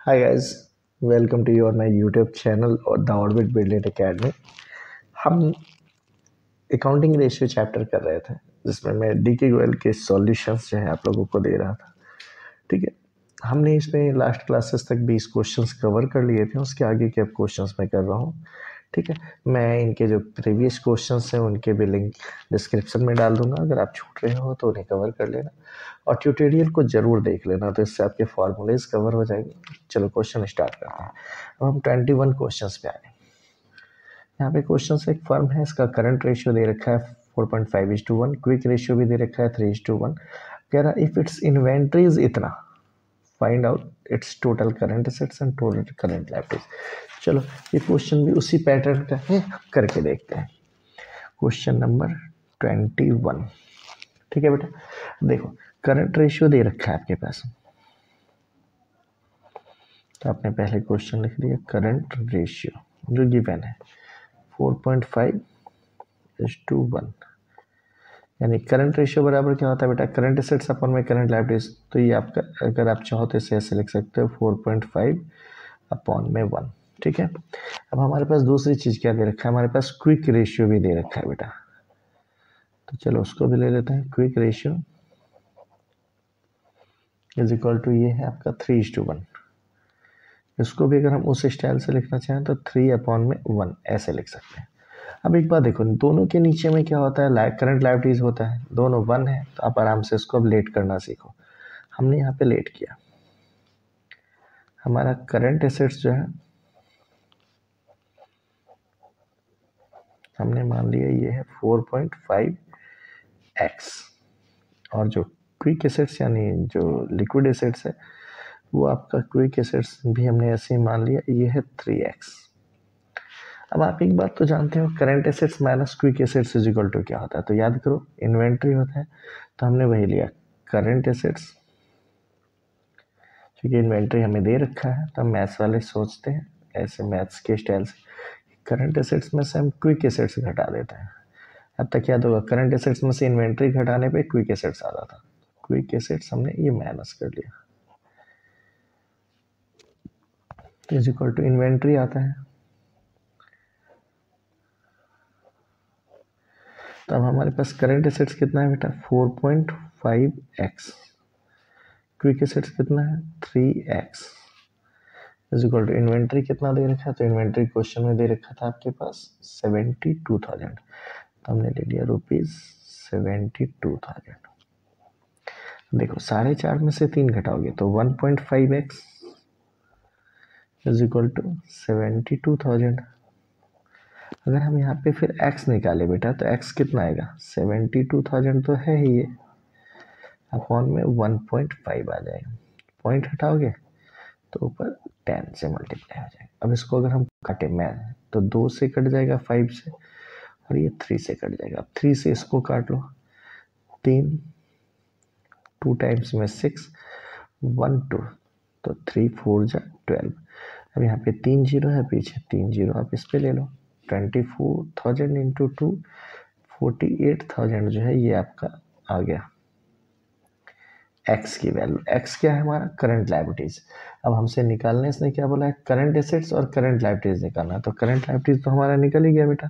Hi guys, welcome to your my YouTube channel और the orbit builded academy. हम accounting ratio chapter कर रहे थे जिसमें मैं डी के गोयल के सॉल्यूशंस जो है आप लोगों को दे रहा था। ठीक है, हमने इसमें लास्ट क्लासेस तक 20 क्वेश्चंस कवर कर लिए थे, उसके आगे के अब क्वेश्चंस मैं कर रहा हूँ। ठीक है, मैं इनके जो प्रीवियस क्वेश्चंस हैं उनके भी लिंक डिस्क्रिप्शन में डाल दूंगा, अगर आप छूट रहे हो तो उन्हें कवर कर लेना और ट्यूटोरियल को ज़रूर देख लेना, तो इससे आपके फॉर्मूलेज कवर हो जाएंगे। चलो क्वेश्चन स्टार्ट करते हैं। अब हम 21 क्वेश्चंस पे आ गए। यहाँ पे क्वेश्चन से एक फर्म है, इसका करंट रेशियो दे रखा है 4.5:1, क्विक रेशियो भी दे रखा है 3:1। कह रहा इफ इट्स इन्वेंट्रीज इतना, find out it's total current assets and total current liabilities. चलो ये क्वेश्चन भी उसी पैटर्न का है, करके देखते हैं। Question number 21। ठीक है बेटा, देखो करंट रेशियो दे रखा है आपके पास, तो आपने पहले क्वेश्चन लिख दिया करंट रेशियो जो गिवन है 4.5:1, यानी करंट रेशियो बराबर क्या होता है बेटा, करंट एसेट्स अपन में करंट लायबिलिटीज। तो ये आपका, अगर आप चाहो तो इसे ऐसे लिख सकते हो 4.5/1। ठीक है, अब हमारे पास दूसरी चीज क्या दे रखा है, हमारे पास क्विक रेशियो भी दे रखा है बेटा, तो चलो उसको भी ले लेते हैं। Quick ratio is equal to ये है आपका 3:1। इसको भी अगर हम उस स्टाइल से लिखना चाहें तो 3/1 ऐसे लिख सकते हैं। अब एक बात देखो, दोनों के नीचे में क्या होता है, करंट लायबिलिटीज होता है, दोनों 1 है, तो आप आराम से इसको अब लेट करना सीखो। हमने यहाँ पे लेट किया, हमारा करंट एसेट्स जो है हमने मान लिया ये है 4.5x, और जो क्विक एसेट्स यानी जो लिक्विड एसेट्स है वो आपका क्विक एसेट्स भी हमने ऐसे ही मान लिया, ये है 3x। अब आप एक बात तो जानते हो, current assets minus quick assets is equal to क्या होता है, तो याद करो इन्वेंट्री होता है, तो हमने वही लिया करंट एसेट्स। क्योंकि इन्वेंट्री हमें दे रखा है तो हम मैथ्स वाले सोचते हैं ऐसे मैथ्स के स्टाइल से, करंट एसेट्स में से हम क्विक एसेट्स घटा देते हैं। अब तक याद होगा करंट एसेट्स में से इन्वेंट्री घटाने पे क्विक एसेट्स आता था, क्विक एसेट्स हमने ये माइनस कर लिया, इज इक्वल टू इन्वेंट्री आता है। तो अब हमारे पास करंट एसेट्स कितना है बेटा 4.5x, क्विक एसेट्स कितना है 3x, is equal to inventory कितना दे रखा है, तो इन्वेंट्री क्वेश्चन में दे रखा था आपके पास 72,000, तो हमने ले लिया ₹72,000। देखो 4.5 में से 3 घटाओगे तो 1.5x इज इक्वल टू 72,000। अगर हम यहाँ पे फिर x निकाले बेटा तो x कितना आएगा, 72,000 तो है ही ये, अपॉन में 1.5 आ जाएगा, पॉइंट हटाओगे तो ऊपर 10 से मल्टीप्लाई हो जाएगा। अब इसको अगर हम काटे मैं तो 2 से कट जाएगा 5 से, और ये 3 से कट जाएगा। अब 3 से इसको काट लो, 3 2 टाइम्स में 6 1 2, तो 3 4 जा 12। अब यहाँ पे 3 जीरो है, पीछे 3 जीरो आप इस पे ले लो, 24,000 इंटू 2 48,000 जो है ये आपका आ गया x की वैल्यू। x क्या है हमारा करंट लायबिलिटीज। अब हमसे निकालने इसने क्या बोला है, करंट एसेट्स और करंट लायबिलिटीज निकालना, तो करंट लायबिलिटीज तो हमारा निकल ही गया बेटा।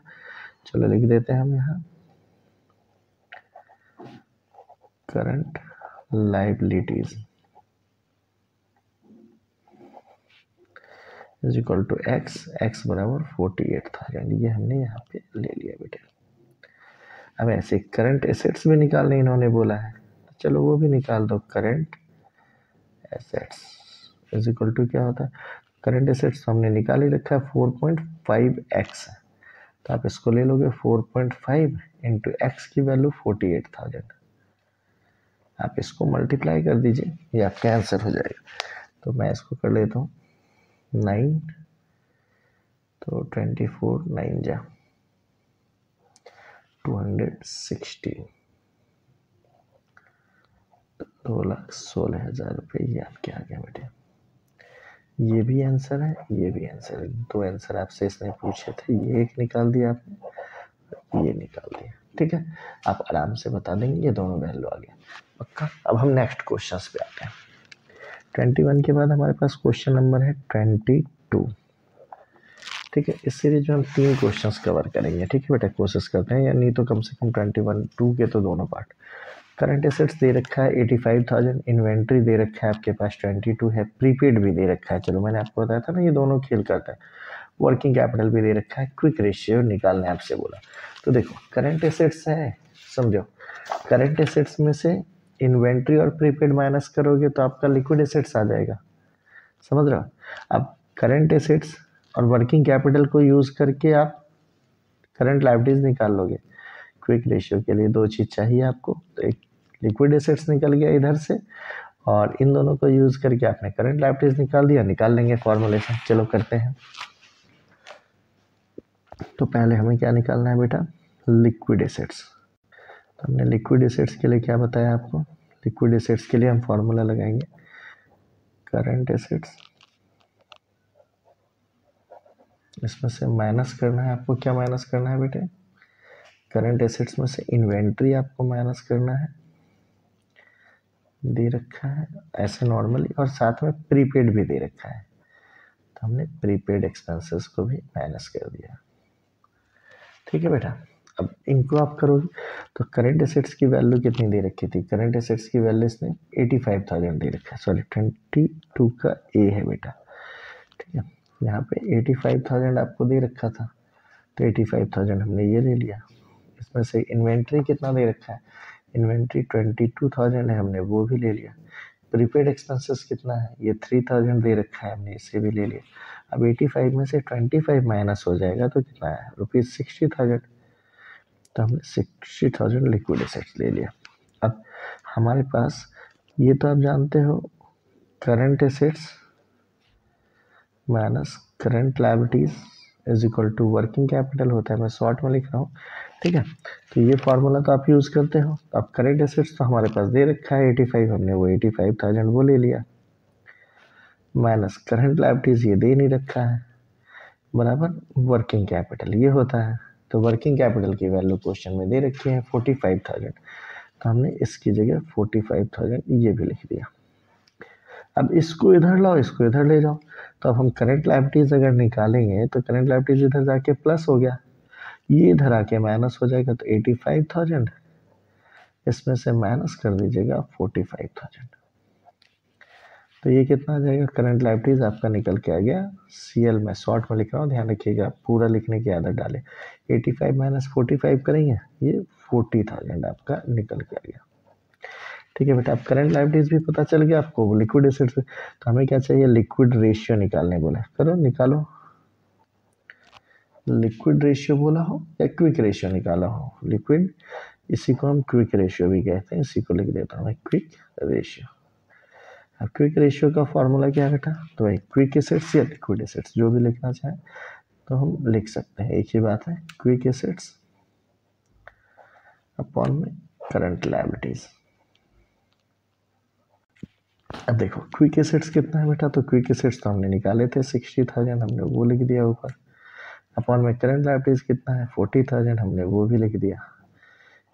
चलो लिख देते हैं हम यहाँ current liabilities is equal to x बराबर 48,000, ये हमने यहाँ पे ले लिया बेटा। अब ऐसे करंट एसेट्स भी निकालने इन्होंने बोला है, तो चलो वो भी निकाल दो। Current assets is equal to क्या होता है, करंट एसेट्स हमने निकाल ही रखा है 4.5x है, तो आप इसको ले लोगे 4.5 इंटू एक्स की वैल्यू 48,000, आप इसको मल्टीप्लाई कर दीजिए, ये आपका आंसर हो जाएगा। तो मैं इसको कर लेता हूँ 9, तो 24 9 जा 216, 2,16,000 रुपये ये आपके आ गए बेटे। ये भी आंसर है, ये भी आंसर है, 2 आंसर आपसे इसने पूछे थे, ये एक निकाल दिया आपने, ये निकाल दिया। ठीक है, आप आराम से बता देंगे ये दोनों वैल्यू आ गया पक्का। अब हम नेक्स्ट क्वेश्चन पे आते हैं। 21 के बाद हमारे पास क्वेश्चन नंबर है 22। ठीक है, इस सीरीज में हम 3 क्वेश्चंस कवर करेंगे। ठीक है बेटा, कोशिश करते हैं, या नहीं तो कम से कम 21 2 के तो दोनों पार्ट। करंट एसेट्स दे रखा है 85,000, इन्वेंट्री दे रखा है आपके पास 22 है, प्रीपेड भी दे रखा है। चलो मैंने आपको बताया था ना ये दोनों खेल करता है। वर्किंग कैपिटल भी दे रखा है, क्विक रेशियो निकालने आपसे बोला। तो देखो करंट एसेट्स है, समझो करंट एसेट्स में से इन्वेंट्री और प्रीपेड माइनस करोगे तो आपका लिक्विड एसेट्स आ जाएगा, समझ रहे हो। अब करंट एसेट्स और वर्किंग कैपिटल को यूज करके आप करंट लायबिलिटीज निकाल लोगे। क्विक रेशियो के लिए 2 चीज चाहिए आपको, तो एक लिक्विड एसेट्स निकल गया इधर से, और इन दोनों को यूज करके आपने करंट लायबिलिटीज निकाल दिया। निकाल लेंगे फॉर्मूले से, चलो करते हैं। तो पहले हमें क्या निकालना है बेटा, लिक्विड एसेट्स। तो हमने लिक्विड एसेट्स के लिए क्या बताया आपको, लिक्विड एसेट्स के लिए हम फॉर्मूला लगाएंगे करंट एसेट्स, इसमें से माइनस करना है आपको। क्या माइनस करना है बेटे, करंट एसेट्स में से इन्वेंट्री आपको माइनस करना है, दे रखा है ऐसे नॉर्मली, और साथ में प्रीपेड भी दे रखा है, तो हमने प्रीपेड एक्सपेंसेस को भी माइनस कर दिया। ठीक है बेटा, अब इनको आप करोगे तो करंट एसेट्स की वैल्यू कितनी दे रखी थी, करंट एसेट्स की वैल्यू इसने 85,000 दे रखा है, सॉरी 22 का ए है बेटा। ठीक है, यहाँ पे 85,000 आपको दे रखा था, तो 85,000 हमने ये ले लिया। इसमें से इन्वेंट्री कितना दे रखा है, इन्वेंट्री 22,000 है, हमने वो भी ले लिया। प्रीपेड एक्सपेंसेस कितना है, ये 3,000 दे रखा है, हमने इसे भी ले लिया। अब 85 में से 25 माइनस हो जाएगा तो कितना है, ₹60,000, तो हमने 60,000 लिक्विड एसेट्स ले लिया। अब हमारे पास ये तो आप जानते हो current assets minus current liabilities is equal to working capital होता है, मैं शॉर्ट में लिख रहा हूँ। ठीक है, तो ये फार्मूला तो आप यूज़ करते हो। अब करंट एसेट्स तो हमारे पास दे रखा है 85, हमने वो 85,000 वो ले लिया, माइनस करंट लायबिलिटीज ये दे नहीं रखा है, बराबर वर्किंग कैपिटल ये होता है। तो वर्किंग कैपिटल की वैल्यू क्वेश्चन में दे रखी है 45,000, तो हमने इसकी जगह 45,000 ये भी लिख दिया। अब इसको इधर लाओ, इसको इधर ले जाओ, तो अब हम करंट लायबिलिटीज अगर निकालेंगे तो करंट लायबिलिटीज इधर जाके प्लस हो गया, ये इधर आके माइनस हो जाएगा, तो 85,000 इसमें से माइनस कर दीजिएगा 45,000, तो ये कितना आ जाएगा, करंट लायबिलिटीज आपका निकल के आ गया CL, में शॉर्ट में लिख रहा हूँ, ध्यान रखिएगा पूरा लिखने की आदत डालें। 85 माइनस 45 करेंगे, ये 40,000 आपका निकल के आ गया। ठीक है बेटा, अब करंट लायबिलिटीज भी पता चल गया आपको, लिक्विड एसेट्स, तो हमें क्या चाहिए, लिक्विड रेशियो निकालने बोला, करो निकालो। लिक्विड रेशियो बोला हो या क्विक रेशियो निकाला हो, लिक्विड, इसी को हम क्विक रेशियो भी कहते हैं, इसी को लिख देता हूँ मैं क्विक रेशियो। अब क्विक रेशियो का फॉर्मूला क्या बेटा, तो भाई क्विक एसेट्स या लिक्विड एसेट्स जो भी लिखना चाहें तो हम लिख सकते हैं, एक ही बात है, क्विक एसेट्स अपॉन में करंट लायबिलिटीज। अब देखो क्विक एसेट्स कितना है बेटा, तो क्विक एसेट्स तो हमने निकाले थे 60,000, हमने वो लिख दिया ऊपर, अपॉन में करंट लायबिलिटीज कितना है 40,000, हमने वो भी लिख दिया।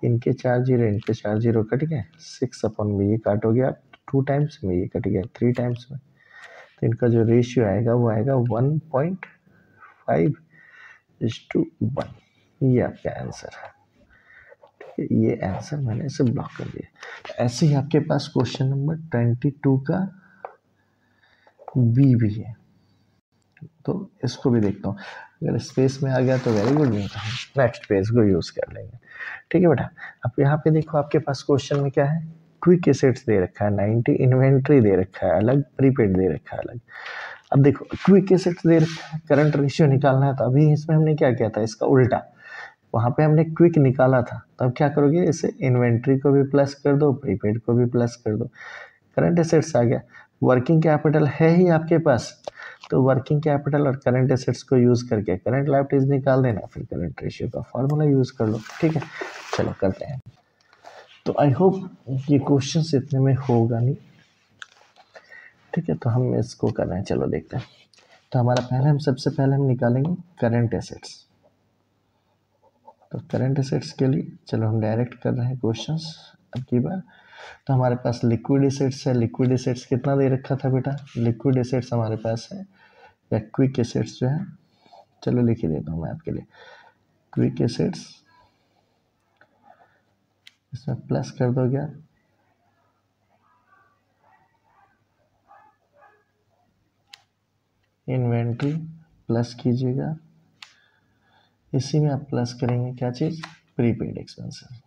इनके 4 जीरो, इनके 4 जीरो कट गए, 6 अपॉन में ये काटोगे आप 2 टाइम्स में, ये कट गया 3 टाइम्स में, तो इनका जो रेशियो आएगा वो आएगा 1.5:1, ये आपका आंसर है। ठीक है, ये आंसर मैंने इसे ब्लॉक कर दिया। ऐसे ही आपके पास क्वेश्चन नंबर 22 का बी भी है, तो इसको भी देखता हूँ, अगर स्पेस में आ गया तो वेरी गुड, नहीं तो नेक्स्ट पेज को यूज़ कर लेंगे। ठीक है बेटा, अब यहाँ पे देखो आपके पास क्वेश्चन में क्या है, क्विक एसेट्स दे रखा है 90, इन्वेंट्री दे रखा है अलग, प्रीपेड दे रखा है अलग। अब देखो क्विक एसेट्स दे रखा है, करंट रेशियो निकालना है, तो अभी इसमें हमने क्या किया था, इसका उल्टा, वहाँ पे हमने क्विक निकाला था, तो अब क्या करोगे, इसे इन्वेंट्री को भी प्लस कर दो, प्रीपेड को भी प्लस कर दो, करंट एसेट्स आ गया। वर्किंग कैपिटल है ही आपके पास, तो वर्किंग कैपिटल और करंट एसेट्स को यूज करके करंट लायबिलिटीज निकाल देना, फिर करंट रेशियो का फॉर्मूला यूज कर लो। ठीक है, चलो करते हैं। तो आई होप ये क्वेश्चन इतने में होगा नहीं। ठीक है, तो हम इसको कर रहे हैं, चलो देखते हैं। तो हमारा पहले हम सबसे पहले हम निकालेंगे करंट एसेट्स। तो करंट एसेट्स के लिए चलो हम डायरेक्ट कर रहे हैं क्वेश्चंस अब की बार। तो हमारे पास लिक्विड एसिड्स है, लिक्विड एसिड्स कितना दे रखा था बेटा, लिक्विड एसिड्स हमारे पास है या क्विक एसिड्स जो है, चलो लिख ही देता हूँ मैं आपके लिए, क्विक एसिड्स इसमें प्लस कर दो क्या, इन्वेंट्री प्लस कीजिएगा, इसी में आप प्लस करेंगे क्या चीज़, प्रीपेड एक्सपेंसेस।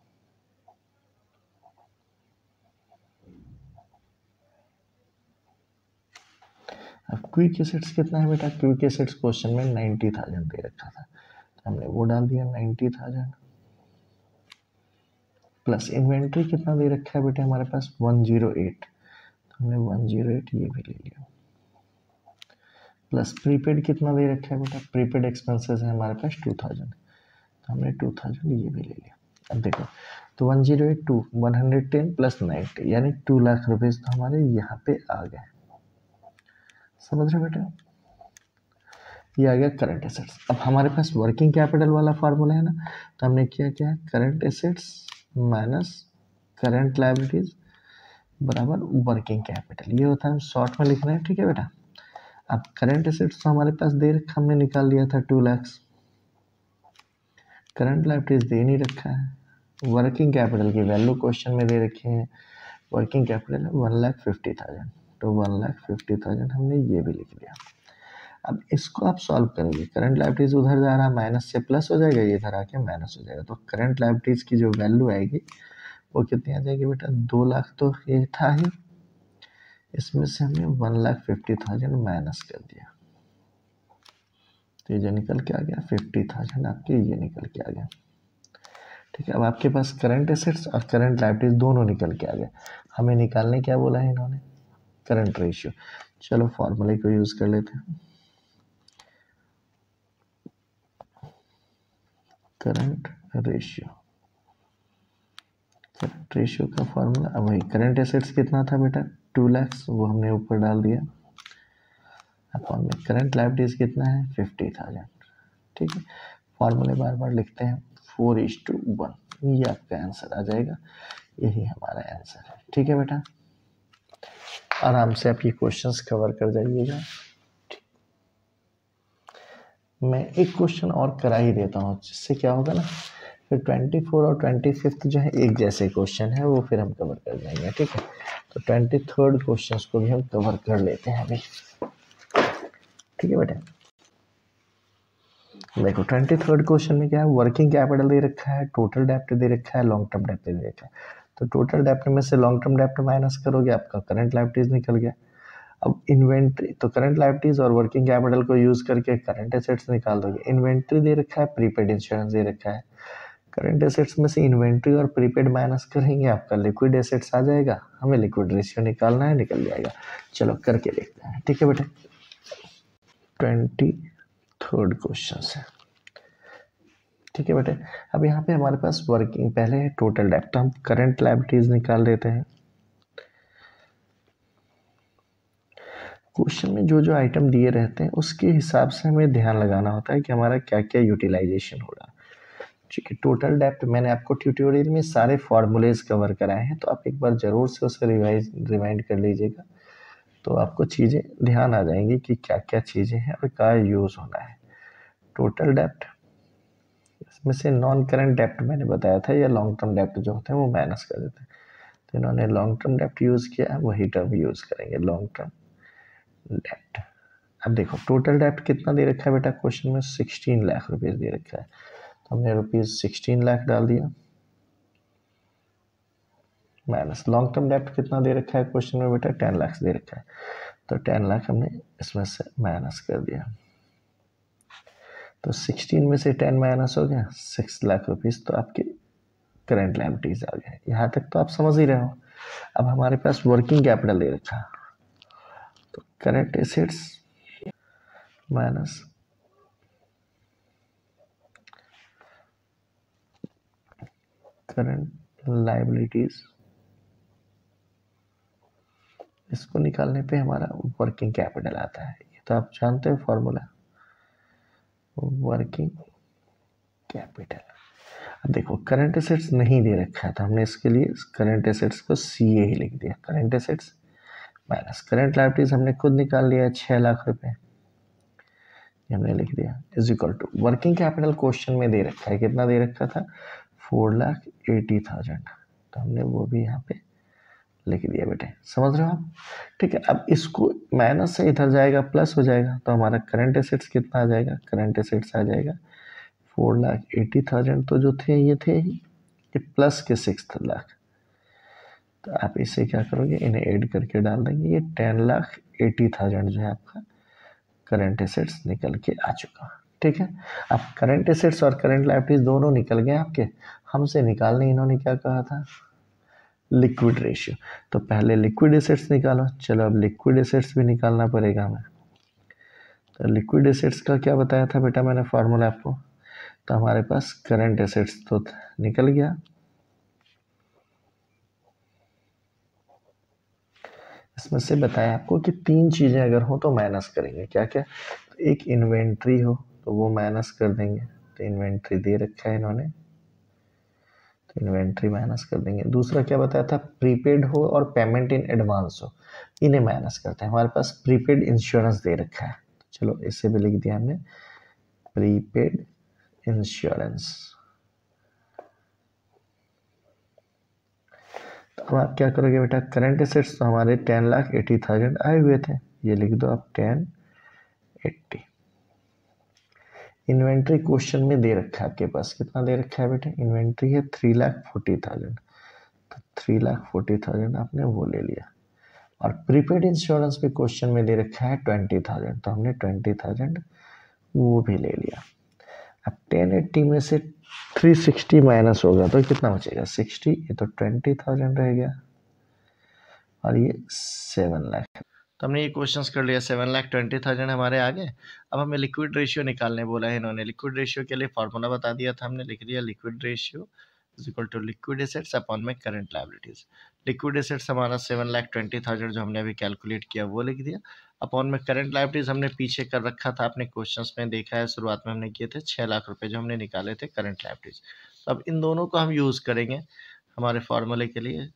अब क्विक एसिड्स कितना है बेटा, क्विक एसिड्स क्वेश्चन में 90,000 दे रखा था, तो हमने वो डाल दिया 90,000 प्लस इन्वेंट्री कितना दे रखा है बेटा हमारे पास 108, तो हमने 108 ये भी ले लिया, प्लस प्रीपेड कितना दे रखा है बेटा, प्रीपेड एक्सपेंसेस है हमारे पास 2000, तो हमने 2000 ये भी ले लिया। अब देखो तो 108 टू 110 प्लस 90 यानी 2 लाख रुपीज़ तो हमारे यहाँ पे आ गए, समझ रहे बेटा, ये आ गया करंट एसेट्स। अब हमारे पास वर्किंग कैपिटल वाला फार्मूला है ना, तो हमने किया क्या है, current assets minus current liabilities बराबर वर्किंग कैपिटल, ये होता है शॉर्ट में लिखना है, ठीक है बेटा। अब करंट एसेट्स तो हमारे पास दे रखा, हमने निकाल लिया था 2 लाख, करंट लायबिलिटीज दे नहीं रखा है, वर्किंग कैपिटल की वैल्यू क्वेश्चन में दे रखी है, वर्किंग कैपिटल है 1,50,000, तो 1,50,000 हमने ये भी लिख लिया। अब इसको आप सॉल्व करोगे, करंट लायबिलिटीज उधर जा रहा है माइनस से प्लस हो जाएगा, ये इधर आके माइनस हो जाएगा, तो करंट लायबिलिटीज की जो वैल्यू आएगी वो कितनी आ जाएगी बेटा, 2 लाख तो ये था ही, इसमें से हमने 1,50,000 माइनस कर दिया, तो ये जो निकल के आ गया 50,000 आपके ये निकल के आ गया, ठीक है। अब आपके पास करंट एसेट्स और करंट लायबिलिटीज दोनों निकल के आ गए, हमें निकालने क्या बोला है इन्होंने, करंट रेशियो। चलो फॉर्मूले को यूज कर लेते हैं, करंट रेशियो, करंट रेशियो का फॉर्मूला अब वही, करंट एसेट्स कितना था बेटा 2 लाख, वो हमने ऊपर डाल दिया, अपॉन में करंट लायबिलिटीज कितना है 50,000, ठीक है। फॉर्मूले बार बार लिखते हैं, 4:1, ये आपका आंसर आ जाएगा, यही हमारा आंसर है, ठीक है बेटा। आराम से आप ये क्वेश्चंस कवर कर जाइएगा। मैं एक क्वेश्चन और करा ही देता हूँ, जिससे क्या होगा ना, फिर 24 और 25 जो है एक जैसे क्वेश्चन है, वो फिर हम कवर कर जाएंगे, ठीक है। तो 23rd क्वेश्चन को भी हम कवर कर लेते हैं अभी, ठीक है बेटा। देखो 23rd क्वेश्चन में क्या है, वर्किंग कैपिटल दे रखा है, टोटल डेप्ट दे रखा है, लॉन्ग टर्म डेप्ट दे रखा है, तो टोटल डेप्ट में से लॉन्ग टर्म डेप्ट माइनस करोगे, आपका करंट लायबिलिटीज निकल गया। अब इन्वेंट्री, तो करंट लायबिलिटीज और वर्किंग कैपिटल को यूज करके करंट एसेट्स निकाल दोगे, इन्वेंट्री दे रखा है, प्रीपेड इंश्योरेंस दे रखा है, करंट एसेट्स में से इन्वेंट्री और प्रीपेड माइनस करेंगे, आपका लिक्विड एसेट्स आ जाएगा, हमें लिक्विड रेशियो निकालना है, निकल जाएगा। चलो करके देखते हैं, ठीक है बेटे। 23rd क्वेश्चन है, ठीक है बेटे। अब यहाँ पे हमारे पास वर्किंग पहले है टोटल डेप्ट, तो हम करंट लायबिलिटीज निकाल लेते हैं। क्वेश्चन में जो जो आइटम दिए रहते हैं उसके हिसाब से हमें ध्यान लगाना होता है कि हमारा क्या क्या यूटिलाइजेशन हो रहा है, ठीक है। टोटल डेप्ट मैंने आपको ट्यूटोरियल में सारे फॉर्मूलेज कवर कराए हैं, तो आप एक बार ज़रूर से उसे रिवाइंड कर लीजिएगा, तो आपको चीज़ें ध्यान आ जाएंगी कि क्या क्या चीज़ें हैं और क्या यूज़ होना है। टोटल डेप्ट, इसमें से नॉन करंट डेप्ट मैंने बताया था, या लॉन्ग टर्म डेप्ट जो होते हैं वो माइनस कर देते हैं, तो इन्होंने लॉन्ग टर्म डेप्ट यूज़ किया है, वही टर्म यूज़ करेंगे, लॉन्ग टर्म डेप्ट। अब देखो टोटल डेप्ट कितना दे रखा है बेटा क्वेश्चन में, 16 लाख रुपीज़ दे रखा है, तो हमने रुपीज़ 16 लाख डाल दिया, माइनस लॉन्ग टर्म डेप्ट कितना दे रखा है क्वेश्चन में बेटा 10 लाख दे रखा है, तो 10 लाख हमने इसमें से माइनस कर दिया, तो 16 में से 10 माइनस हो गया, 6 लाख रुपीज़ तो आपके करंट लायबिलिटीज आ गए। यहाँ तक तो आप समझ ही रहे हो। अब हमारे पास वर्किंग कैपिटल दे रखा, तो current assets minus current liabilities, इसको निकालने पे हमारा वर्किंग कैपिटल आता है, ये तो आप जानते हो फॉर्मूला, वर्किंग कैपिटल। अब देखो करंट एसेट्स नहीं दे रखा है तो हमने इसके लिए करंट एसेट्स को CA ही लिख दिया, current assets minus current liabilities हमने खुद निकाल लिया 6 लाख रुपए, हमने लिख दिया is equal to working capital question में दे रखा है, कितना दे रखा था 4,80,000, तो हमने वो भी यहाँ पे लिख दिया बेटे, समझ रहे हो आप। ठीक है, अब इसको माइनस से इधर जाएगा प्लस हो जाएगा तो हमारा करंट एसेट्स कितना आ जाएगा, करंट एसेट्स आ जाएगा 4,80,000, तो जो थे ये थे ही, ये प्लस के 6 लाख, तो आप इसे क्या करोगे इन्हें ऐड करके डाल देंगे, ये 10,80,000 जो है आपका करंट एसेट्स निकल के आ चुका। ठीक है, अब करंट एसेट्स और करंट लायबिलिटीज दोनों निकल गए आपके, हमसे निकालने इन्होंने क्या कहा था लिक्विड रेशियो, तो पहले लिक्विड एसेट्स निकालो, चलो अब लिक्विड एसेट्स भी निकालना पड़ेगा हमें। तो लिक्विड एसेट्स का क्या बताया था बेटा मैंने फार्मूला आपको, तो हमारे पास करंट एसेट्स तो निकल गया, इसमें से बताया आपको कि 3 चीज़ें अगर हो तो माइनस करेंगे, क्या क्या, तो एक इन्वेंट्री हो तो वो माइनस कर देंगे, तो इन्वेंट्री दे रखा है इन्होंने, तो इन्वेंट्री माइनस कर देंगे। दूसरा क्या बताया था प्रीपेड हो और पेमेंट इन एडवांस हो, इन्हें माइनस करते हैं। हमारे पास प्रीपेड इंश्योरेंस दे रखा है, चलो इसे भी लिख दिया हमने प्रीपेड इंश्योरेंस। तो अब आप क्या करोगे बेटा, करंट एसेट्स तो हमारे 10,80,000 आए हुए थे, ये लिख दो आप 10,80। इन्वेंट्री क्वेश्चन में दे रखा है आपके पास, कितना दे रखा है बेटे, इन्वेंट्री है 3,40,000, तो 3,40,000 आपने वो ले लिया, और प्रीपेड इंश्योरेंस भी क्वेश्चन में दे रखा है 20,000, तो हमने 20,000 वो भी ले लिया। अब 1080 में से 360 माइनस होगा तो कितना बचेगा 60, ये तो 20,000 रह गया, और ये 7 लाख। तो हमने ये क्वेश्चंस कर लिया, 7,20,000 हमारे आ गए। अब हमें लिक्विड रेशियो निकालने बोला है इन्होंने, लिक्विड रेशियो के लिए फार्मूला बता दिया था, हमने लिख दिया liquid ratio is equal to liquid assets upon में करंट लायबिलिटीज। लिक्विड एसेट्स हमारा 7,20,000 जो हमने अभी कैलकुलेट किया वो लिख दिया, अपॉन में करंट लायबिलिटीज हमने पीछे कर रखा था, आपने क्वेश्चंस में देखा है शुरुआत में हमने किए थे 6 लाख रुपए जो हमने निकाले थे करंट लायबिलिटीज। तो अब इन दोनों को हम यूज़ करेंगे हमारे फार्मूले के लिए,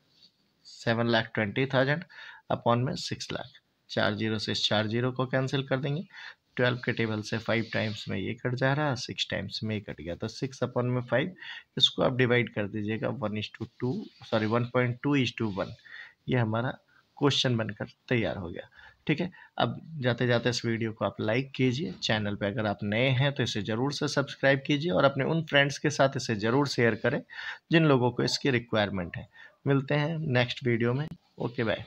7,20,000 अपॉन में 6 लाख, 4 जीरो से 4 जीरो को कैंसिल कर देंगे, 12 के टेबल से 5 टाइम्स में ये कट जा रहा है, 6 टाइम्स में ये कट गया, तो 6 अपॉन में 5, इसको आप डिवाइड कर दीजिएगा 1:2, ये हमारा क्वेश्चन बनकर तैयार हो गया। ठीक है, अब जाते जाते इस वीडियो को आप लाइक कीजिए, चैनल पे अगर आप नए हैं तो इसे ज़रूर से सब्सक्राइब कीजिए, और अपने उन फ्रेंड्स के साथ इसे ज़रूर शेयर करें जिन लोगों को इसकी रिक्वायरमेंट है। मिलते हैं नेक्स्ट वीडियो में, ओके बाय।